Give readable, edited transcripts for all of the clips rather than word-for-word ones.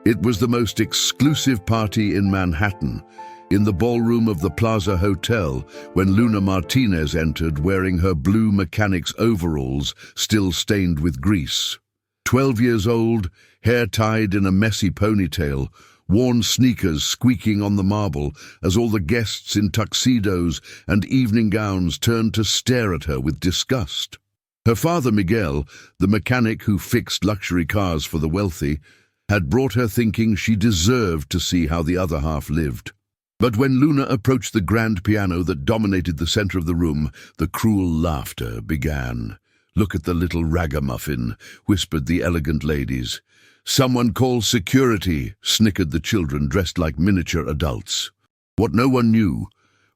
It was the most exclusive party in Manhattan, in the ballroom of the Plaza Hotel, when Luna Martinez entered wearing her blue mechanic's overalls still stained with grease. 12 years old, hair tied in a messy ponytail, worn sneakers squeaking on the marble as all the guests in tuxedos and evening gowns turned to stare at her with disgust. Her father Miguel, the mechanic who fixed luxury cars for the wealthy, had brought her thinking she deserved to see how the other half lived. But when Luna approached the grand piano that dominated the center of the room, the cruel laughter began. "Look at the little ragamuffin," whispered the elegant ladies. "Someone call security," snickered the children dressed like miniature adults. What no one knew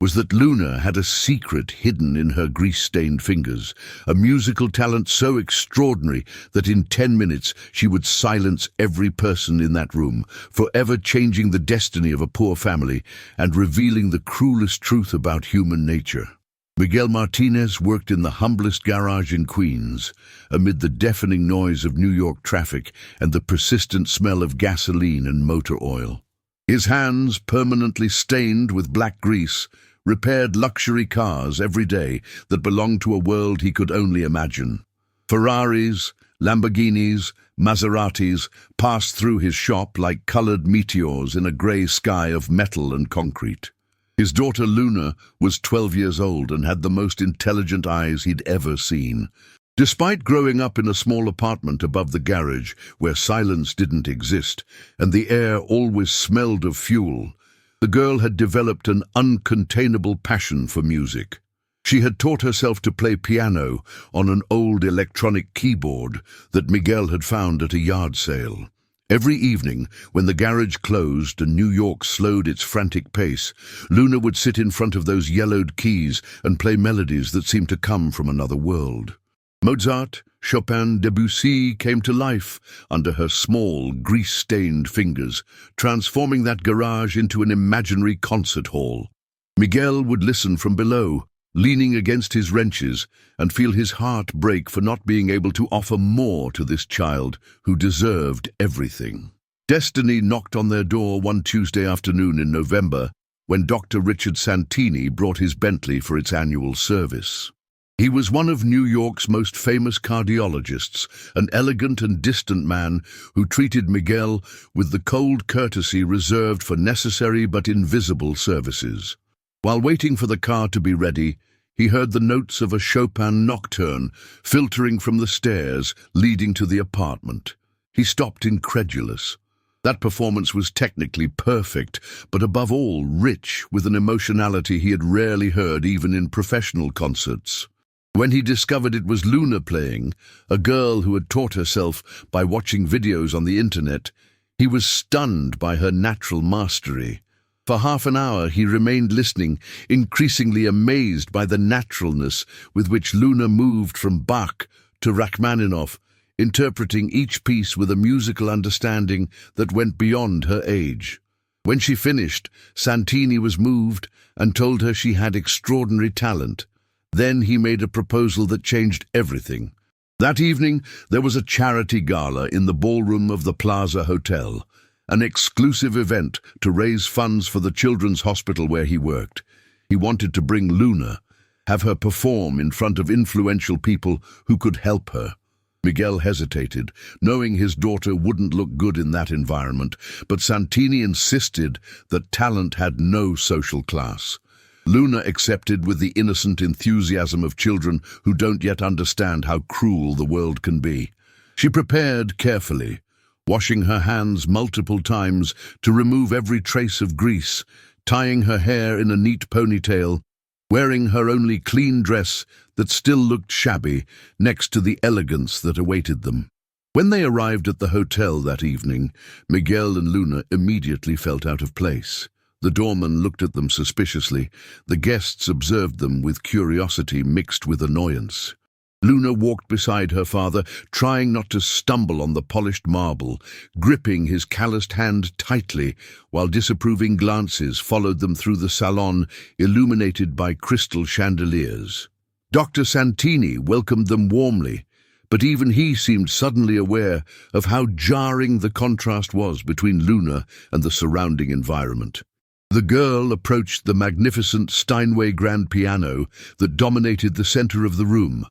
was that Luna had a secret hidden in her grease-stained fingers, a musical talent so extraordinary that in 10 minutes she would silence every person in that room, forever changing the destiny of a poor family and revealing the cruelest truth about human nature. Miguel Martinez worked in the humblest garage in Queens, amid the deafening noise of New York traffic and the persistent smell of gasoline and motor oil. His hands, permanently stained with black grease, repaired luxury cars every day that belonged to a world he could only imagine. Ferraris, Lamborghinis, Maseratis passed through his shop like colored meteors in a gray sky of metal and concrete. His daughter Luna was 12 years old and had the most intelligent eyes he'd ever seen. Despite growing up in a small apartment above the garage where silence didn't exist and the air always smelled of fuel, the girl had developed an uncontainable passion for music. She had taught herself to play piano on an old electronic keyboard that Miguel had found at a yard sale. Every evening, when the garage closed and New York slowed its frantic pace, Luna would sit in front of those yellowed keys and play melodies that seemed to come from another world. Mozart, Chopin, Debussy came to life under her small, grease-stained fingers, transforming that garage into an imaginary concert hall. Miguel would listen from below, leaning against his wrenches, and feel his heart break for not being able to offer more to this child who deserved everything. Destiny knocked on their door one Tuesday afternoon in November when Dr. Richard Santini brought his Bentley for its annual service. He was one of New York's most famous cardiologists, an elegant and distant man who treated Miguel with the cold courtesy reserved for necessary but invisible services. While waiting for the car to be ready, he heard the notes of a Chopin nocturne filtering from the stairs leading to the apartment. He stopped incredulous. That performance was technically perfect, but above all rich with an emotionality he had rarely heard even in professional concerts. When he discovered it was Luna playing, a girl who had taught herself by watching videos on the internet, he was stunned by her natural mastery. For half an hour he remained listening, increasingly amazed by the naturalness with which Luna moved from Bach to Rachmaninoff, interpreting each piece with a musical understanding that went beyond her age. When she finished, Santini was moved and told her she had extraordinary talent. Then he made a proposal that changed everything. That evening, there was a charity gala in the ballroom of the Plaza Hotel, an exclusive event to raise funds for the children's hospital where he worked. He wanted to bring Luna, have her perform in front of influential people who could help her. Miguel hesitated, knowing his daughter wouldn't look good in that environment, but Santini insisted that talent had no social class. Luna accepted with the innocent enthusiasm of children who don't yet understand how cruel the world can be. She prepared carefully, washing her hands multiple times to remove every trace of grease, tying her hair in a neat ponytail, wearing her only clean dress that still looked shabby next to the elegance that awaited them. When they arrived at the hotel that evening, Miguel and Luna immediately felt out of place. The doorman looked at them suspiciously. The guests observed them with curiosity mixed with annoyance. Luna walked beside her father, trying not to stumble on the polished marble, gripping his calloused hand tightly, while disapproving glances followed them through the salon illuminated by crystal chandeliers. Dr. Santini welcomed them warmly, but even he seemed suddenly aware of how jarring the contrast was between Luna and the surrounding environment. The girl approached the magnificent Steinway grand piano that dominated the center of the room,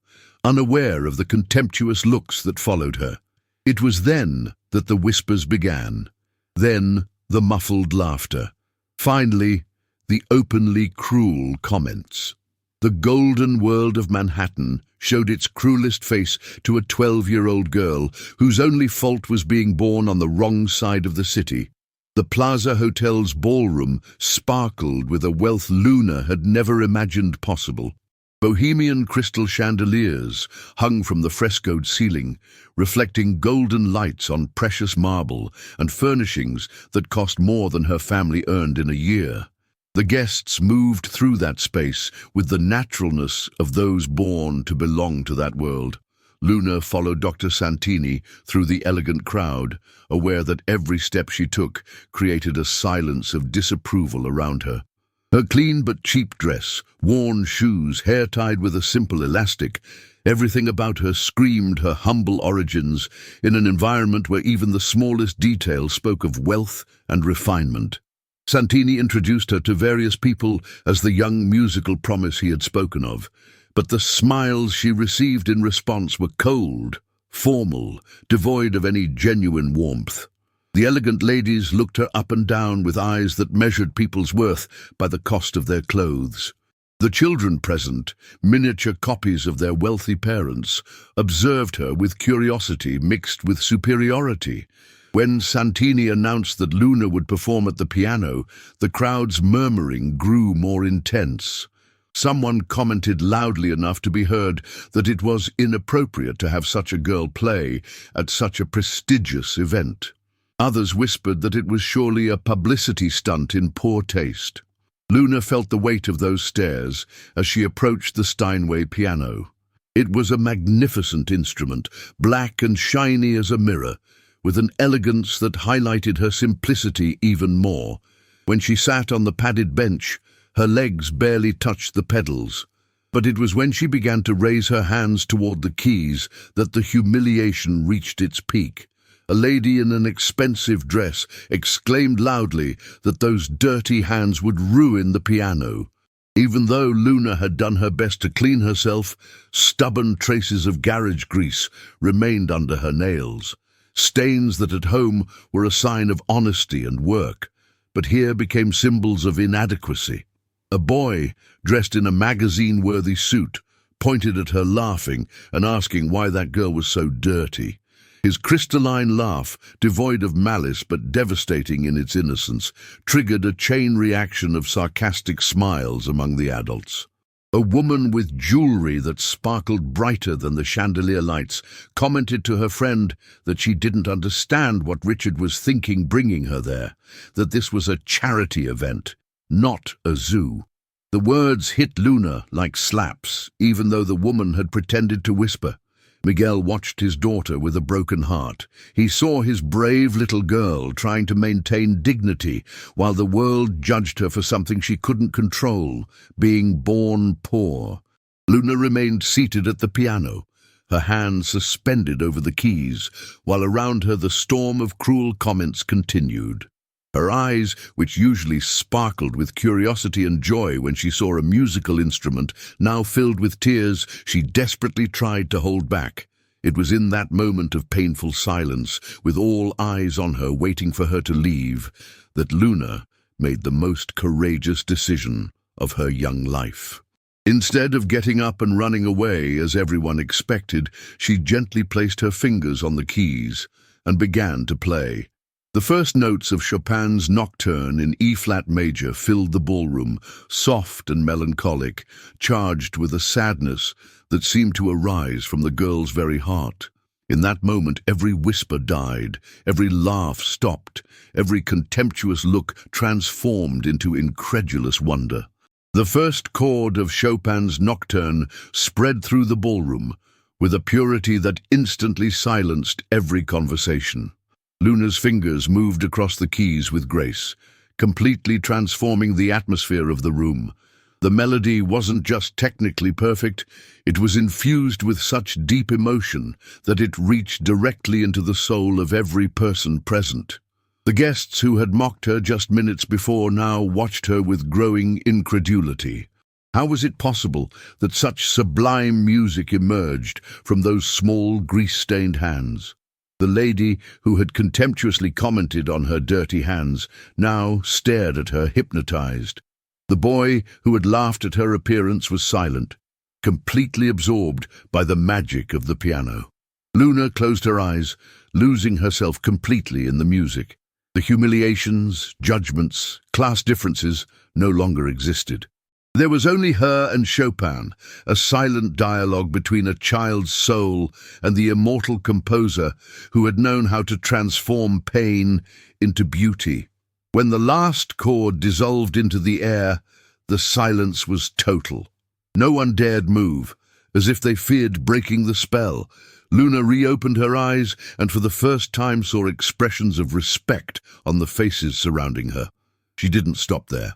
unaware of the contemptuous looks that followed her. It was then that the whispers began, then the muffled laughter, finally the openly cruel comments. The golden world of Manhattan showed its cruelest face to a 12-year-old girl whose only fault was being born on the wrong side of the city. The Plaza Hotel's ballroom sparkled with a wealth Luna had never imagined possible. Bohemian crystal chandeliers hung from the frescoed ceiling, reflecting golden lights on precious marble and furnishings that cost more than her family earned in a year. The guests moved through that space with the naturalness of those born to belong to that world. Luna followed Dr. Santini through the elegant crowd, aware that every step she took created a silence of disapproval around her. Her clean but cheap dress, worn shoes, hair tied with a simple elastic, everything about her screamed her humble origins in an environment where even the smallest detail spoke of wealth and refinement. Santini introduced her to various people as the young musical promise he had spoken of, but the smiles she received in response were cold, formal, devoid of any genuine warmth. The elegant ladies looked her up and down with eyes that measured people's worth by the cost of their clothes. The children present, miniature copies of their wealthy parents, observed her with curiosity mixed with superiority. When Santini announced that Luna would perform at the piano, the crowd's murmuring grew more intense. Someone commented loudly enough to be heard that it was inappropriate to have such a girl play at such a prestigious event. Others whispered that it was surely a publicity stunt in poor taste. Luna felt the weight of those stares as she approached the Steinway piano. It was a magnificent instrument, black and shiny as a mirror, with an elegance that highlighted her simplicity even more. When she sat on the padded bench, her legs barely touched the pedals. But it was when she began to raise her hands toward the keys that the humiliation reached its peak. A lady in an expensive dress exclaimed loudly that those dirty hands would ruin the piano. Even though Luna had done her best to clean herself, stubborn traces of garage grease remained under her nails. Stains that at home were a sign of honesty and work, but here became symbols of inadequacy. A boy, dressed in a magazine-worthy suit, pointed at her laughing and asking why that girl was so dirty. His crystalline laugh, devoid of malice but devastating in its innocence, triggered a chain reaction of sarcastic smiles among the adults. A woman with jewelry that sparkled brighter than the chandelier lights commented to her friend that she didn't understand what Richard was thinking bringing her there, that this was a charity event, not a zoo. The words hit Luna like slaps, even though the woman had pretended to whisper. Miguel watched his daughter with a broken heart. He saw his brave little girl trying to maintain dignity while the world judged her for something she couldn't control, being born poor. Luna remained seated at the piano, her hands suspended over the keys, while around her the storm of cruel comments continued. Her eyes, which usually sparkled with curiosity and joy when she saw a musical instrument, now filled with tears she desperately tried to hold back. It was in that moment of painful silence, with all eyes on her waiting for her to leave, that Luna made the most courageous decision of her young life. Instead of getting up and running away, as everyone expected, she gently placed her fingers on the keys and began to play. The first notes of Chopin's Nocturne in E-flat major filled the ballroom, soft and melancholic, charged with a sadness that seemed to arise from the girl's very heart. In that moment, every whisper died, every laugh stopped, every contemptuous look transformed into incredulous wonder. The first chord of Chopin's Nocturne spread through the ballroom, with a purity that instantly silenced every conversation. Luna's fingers moved across the keys with grace, completely transforming the atmosphere of the room. The melody wasn't just technically perfect, it was infused with such deep emotion that it reached directly into the soul of every person present. The guests who had mocked her just minutes before now watched her with growing incredulity. How was it possible that such sublime music emerged from those small, grease-stained hands? The lady who had contemptuously commented on her dirty hands now stared at her, hypnotized. The boy who had laughed at her appearance was silent, completely absorbed by the magic of the piano. Luna closed her eyes, losing herself completely in the music. The humiliations, judgments, class differences no longer existed. There was only her and Chopin, a silent dialogue between a child's soul and the immortal composer who had known how to transform pain into beauty. When the last chord dissolved into the air, the silence was total. No one dared move, as if they feared breaking the spell. Luna reopened her eyes and for the first time saw expressions of respect on the faces surrounding her. She didn't stop there.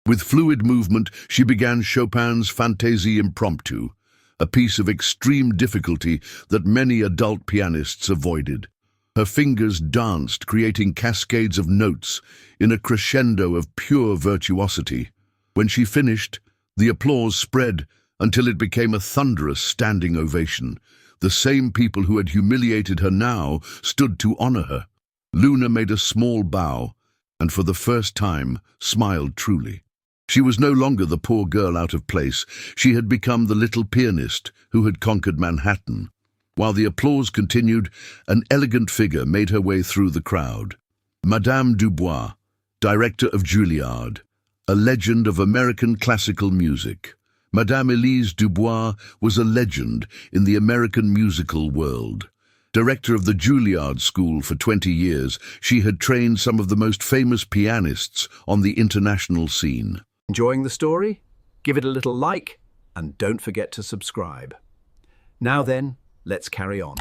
With fluid movement, she began Chopin's Fantaisie Impromptu, a piece of extreme difficulty that many adult pianists avoided. Her fingers danced, creating cascades of notes in a crescendo of pure virtuosity. When she finished, the applause spread until it became a thunderous standing ovation. The same people who had humiliated her now stood to honor her. Luna made a small bow, and for the first time smiled truly. She was no longer the poor girl out of place. She had become the little pianist who had conquered Manhattan. While the applause continued, an elegant figure made her way through the crowd. Madame Dubois, director of Juilliard, a legend of American classical music. Madame Elise Dubois was a legend in the American musical world. Director of the Juilliard School for 20 years, she had trained some of the most famous pianists on the international scene. Enjoying the story? Give it a little like and don't forget to subscribe. Now then, let's carry on.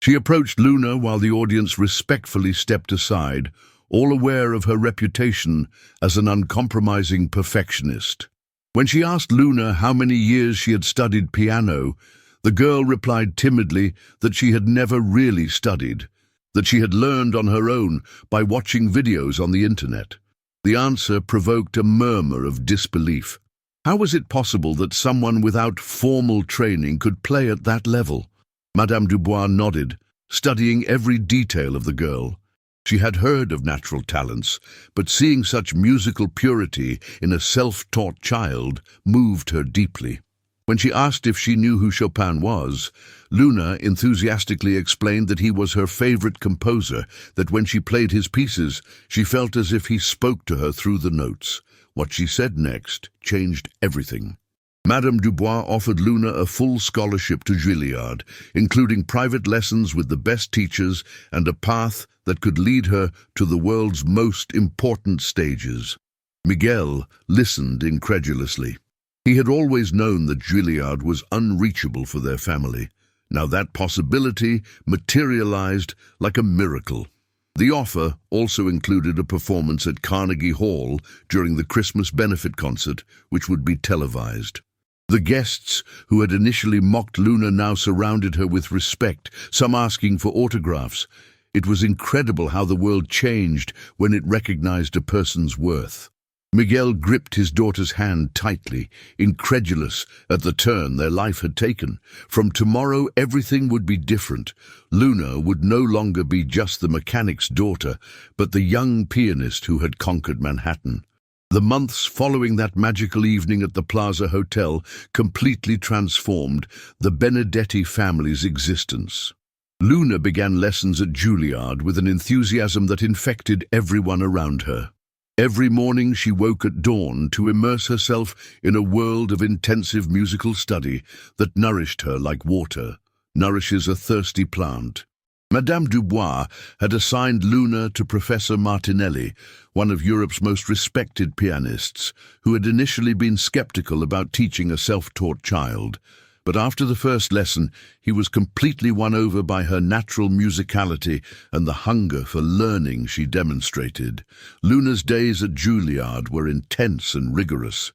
She approached Luna while the audience respectfully stepped aside, all aware of her reputation as an uncompromising perfectionist. When she asked Luna how many years she had studied piano, the girl replied timidly that she had never really studied, that she had learned on her own by watching videos on the internet. The answer provoked a murmur of disbelief. How was it possible that someone without formal training could play at that level? Madame Dubois nodded, studying every detail of the girl. She had heard of natural talents, but seeing such musical purity in a self-taught child moved her deeply. When she asked if she knew who Chopin was, Luna enthusiastically explained that he was her favorite composer, that when she played his pieces, she felt as if he spoke to her through the notes. What she said next changed everything. Madame Dubois offered Luna a full scholarship to Juilliard, including private lessons with the best teachers and a path that could lead her to the world's most important stages. Miguel listened incredulously. He had always known that Juilliard was unreachable for their family. Now that possibility materialized like a miracle. The offer also included a performance at Carnegie Hall during the Christmas benefit concert, which would be televised. The guests who had initially mocked Luna now surrounded her with respect, some asking for autographs. It was incredible how the world changed when it recognized a person's worth. Miguel gripped his daughter's hand tightly, incredulous at the turn their life had taken. From tomorrow, everything would be different. Luna would no longer be just the mechanic's daughter, but the young pianist who had conquered Manhattan. The months following that magical evening at the Plaza Hotel completely transformed the Benedetti family's existence. Luna began lessons at Juilliard with an enthusiasm that infected everyone around her. Every morning she woke at dawn to immerse herself in a world of intensive musical study that nourished her like water nourishes a thirsty plant. Madame Dubois had assigned Luna to Professor Martinez, one of Europe's most respected pianists, who had initially been skeptical about teaching a self-taught child. But after the first lesson, he was completely won over by her natural musicality and the hunger for learning she demonstrated. Luna's days at Juilliard were intense and rigorous.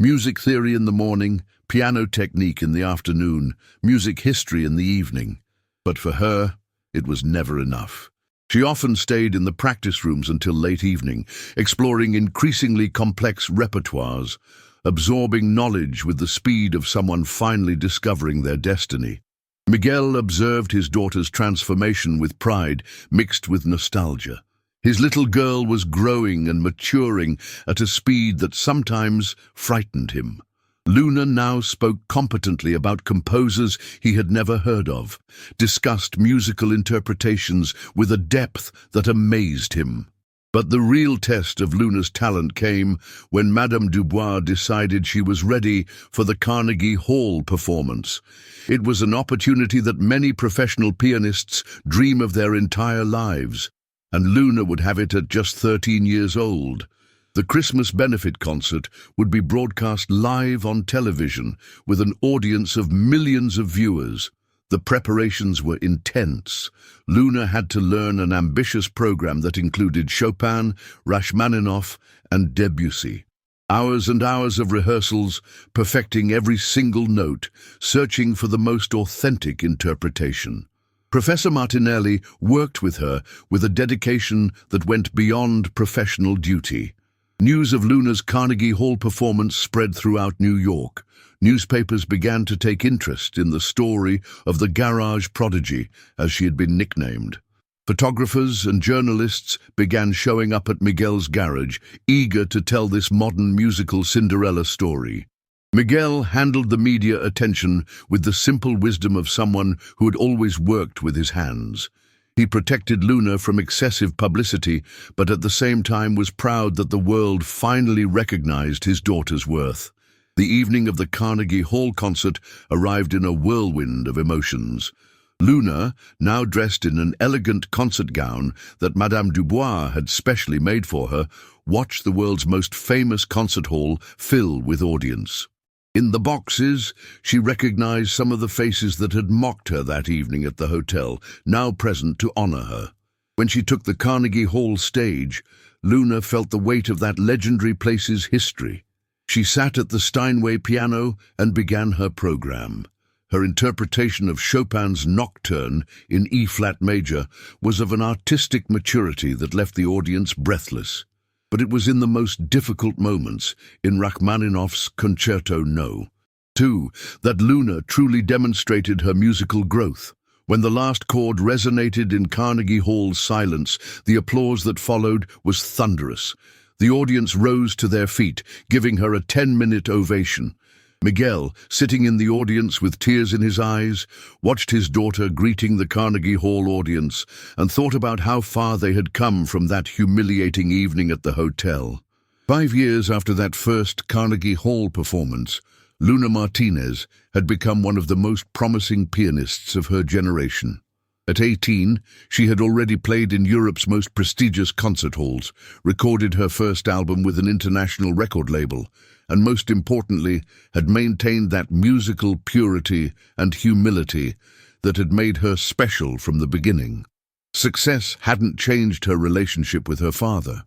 Music theory in the morning, piano technique in the afternoon, music history in the evening. But for her, it was never enough. She often stayed in the practice rooms until late evening, exploring increasingly complex repertoires, absorbing knowledge with the speed of someone finally discovering their destiny. Miguel observed his daughter's transformation with pride mixed with nostalgia. His little girl was growing and maturing at a speed that sometimes frightened him. Luna now spoke competently about composers he had never heard of, discussed musical interpretations with a depth that amazed him. But the real test of Luna's talent came when Madame Dubois decided she was ready for the Carnegie Hall performance. It was an opportunity that many professional pianists dream of their entire lives, and Luna would have it at just 13 years old. The Christmas benefit concert would be broadcast live on television with an audience of millions of viewers. The preparations were intense. Luna had to learn an ambitious program that included Chopin, Rachmaninoff, and Debussy. Hours and hours of rehearsals, perfecting every single note, searching for the most authentic interpretation. Professor Martinelli worked with her with a dedication that went beyond professional duty. News of Luna's Carnegie Hall performance spread throughout New York. Newspapers began to take interest in the story of the garage prodigy, as she had been nicknamed. Photographers and journalists began showing up at Miguel's garage, eager to tell this modern musical Cinderella story. Miguel handled the media attention with the simple wisdom of someone who had always worked with his hands. He protected Luna from excessive publicity, but at the same time was proud that the world finally recognized his daughter's worth. The evening of the Carnegie Hall concert arrived in a whirlwind of emotions. Luna, now dressed in an elegant concert gown that Madame Dubois had specially made for her, watched the world's most famous concert hall fill with audience. In the boxes, she recognized some of the faces that had mocked her that evening at the hotel, now present to honor her. When she took the Carnegie Hall stage, Luna felt the weight of that legendary place's history. She sat at the Steinway piano and began her program. Her interpretation of Chopin's Nocturne in E-flat major was of an artistic maturity that left the audience breathless. But it was in the most difficult moments, in Rachmaninoff's Concerto No. 2, that Luna truly demonstrated her musical growth. When the last chord resonated in Carnegie Hall's silence, the applause that followed was thunderous. The audience rose to their feet, giving her a 10-minute ovation. Miguel, sitting in the audience with tears in his eyes, watched his daughter greeting the Carnegie Hall audience and thought about how far they had come from that humiliating evening at the hotel. 5 years after that first Carnegie Hall performance, Luna Martinez had become one of the most promising pianists of her generation. At 18, she had already played in Europe's most prestigious concert halls, recorded her first album with an international record label, and most importantly, had maintained that musical purity and humility that had made her special from the beginning. Success hadn't changed her relationship with her father.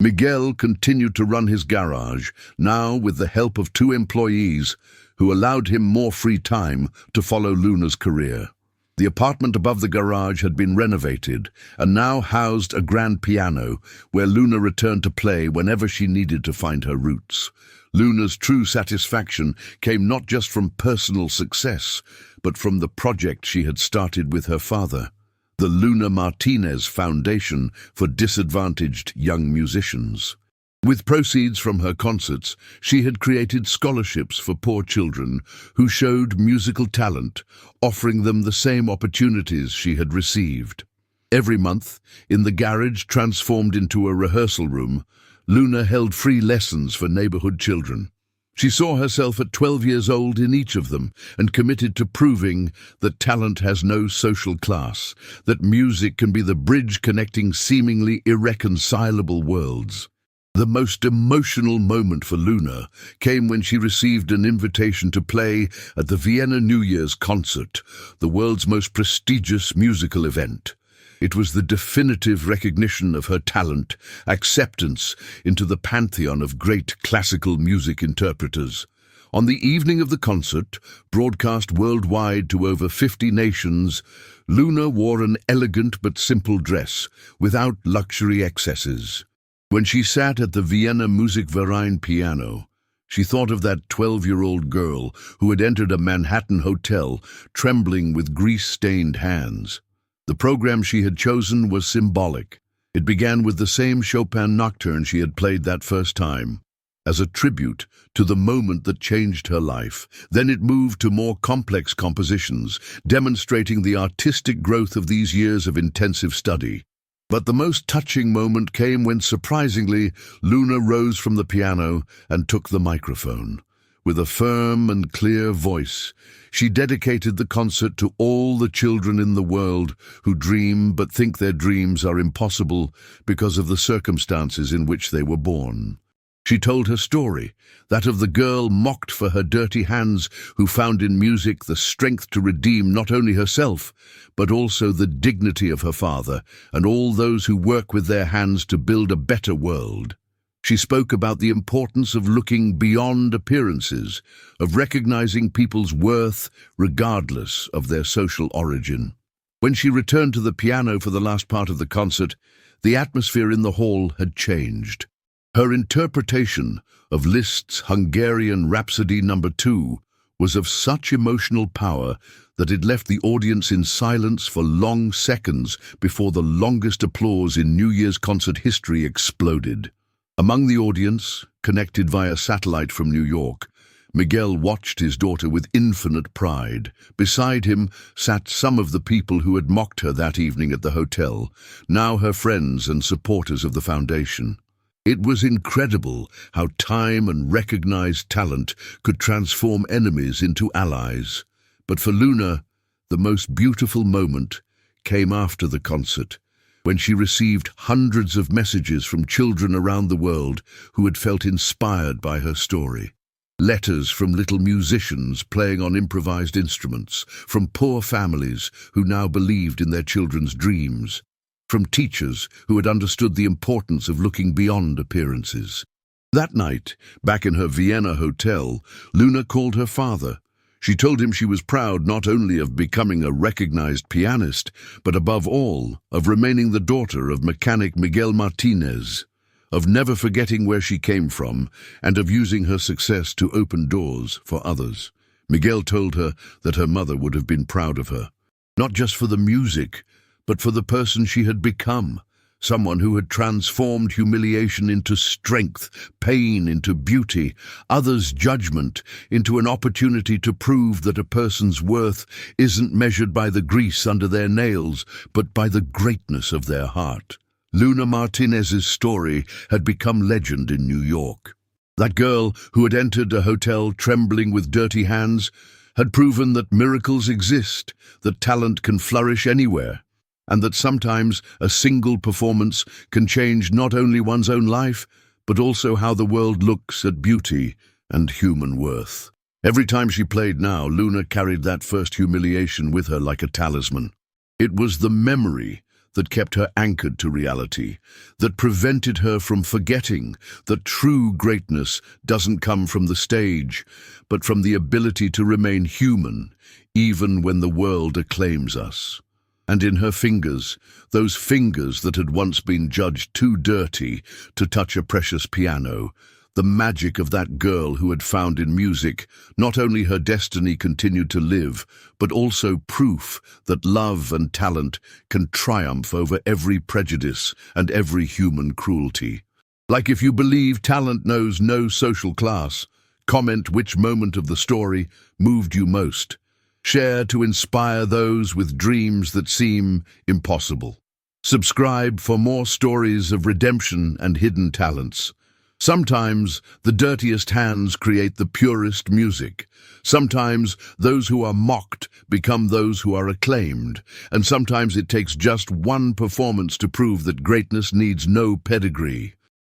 Miguel continued to run his garage, now with the help of 2 employees who allowed him more free time to follow Luna's career. The apartment above the garage had been renovated and now housed a grand piano where Luna returned to play whenever she needed to find her roots. Luna's true satisfaction came not just from personal success, but from the project she had started with her father, the Luna Martinez Foundation for Disadvantaged Young Musicians. With proceeds from her concerts, she had created scholarships for poor children who showed musical talent, offering them the same opportunities she had received. Every month, in the garage transformed into a rehearsal room, Luna held free lessons for neighborhood children. She saw herself at 12 years old in each of them and committed to proving that talent has no social class, that music can be the bridge connecting seemingly irreconcilable worlds. The most emotional moment for Luna came when she received an invitation to play at the Vienna New Year's concert, the world's most prestigious musical event. It was the definitive recognition of her talent, acceptance into the pantheon of great classical music interpreters. On the evening of the concert, broadcast worldwide to over 50 nations, Luna wore an elegant but simple dress, without luxury excesses. When she sat at the Vienna Musikverein piano, she thought of that 12-year-old girl who had entered a Manhattan hotel, trembling with grease-stained hands. The program she had chosen was symbolic. It began with the same Chopin nocturne she had played that first time, as a tribute to the moment that changed her life. Then it moved to more complex compositions, demonstrating the artistic growth of these years of intensive study. But the most touching moment came when, surprisingly, Luna rose from the piano and took the microphone. With a firm and clear voice, she dedicated the concert to all the children in the world who dream but think their dreams are impossible because of the circumstances in which they were born. She told her story, that of the girl mocked for her dirty hands who found in music the strength to redeem not only herself, but also the dignity of her father and all those who work with their hands to build a better world. She spoke about the importance of looking beyond appearances, of recognizing people's worth regardless of their social origin. When she returned to the piano for the last part of the concert, the atmosphere in the hall had changed. Her interpretation of Liszt's Hungarian Rhapsody No. 2 was of such emotional power that it left the audience in silence for long seconds before the longest applause in New Year's concert history exploded. Among the audience, connected via satellite from New York, Miguel watched his daughter with infinite pride. Beside him sat some of the people who had mocked her that evening at the hotel, now her friends and supporters of the foundation. It was incredible how time and recognized talent could transform enemies into allies. But for Luna, the most beautiful moment came after the concert, when she received hundreds of messages from children around the world who had felt inspired by her story. Letters from little musicians playing on improvised instruments, from poor families who now believed in their children's dreams, from teachers who had understood the importance of looking beyond appearances. That night, back in her Vienna hotel, Luna called her father. She told him she was proud not only of becoming a recognized pianist, but above all, of remaining the daughter of mechanic Miguel Martinez, of never forgetting where she came from, and of using her success to open doors for others. Miguel told her that her mother would have been proud of her, not just for the music, but for the person she had become, someone who had transformed humiliation into strength, pain into beauty, others' judgment into an opportunity to prove that a person's worth isn't measured by the grease under their nails, but by the greatness of their heart. Luna Martinez's story had become legend in New York. That girl who had entered a hotel trembling with dirty hands had proven that miracles exist, that talent can flourish anywhere, and that sometimes a single performance can change not only one's own life, but also how the world looks at beauty and human worth. Every time she played now, Luna carried that first humiliation with her like a talisman. It was the memory that kept her anchored to reality, that prevented her from forgetting that true greatness doesn't come from the stage, but from the ability to remain human, even when the world acclaims us. And in her fingers, those fingers that had once been judged too dirty to touch a precious piano, the magic of that girl who had found in music not only her destiny continued to live, but also proof that love and talent can triumph over every prejudice and every human cruelty. Like if you believe talent knows no social class, comment which moment of the story moved you most. Share to inspire those with dreams that seem impossible. Subscribe for more stories of redemption and hidden talents. Sometimes the dirtiest hands create the purest music. Sometimes those who are mocked become those who are acclaimed. And sometimes it takes just one performance to prove that greatness needs no pedigree.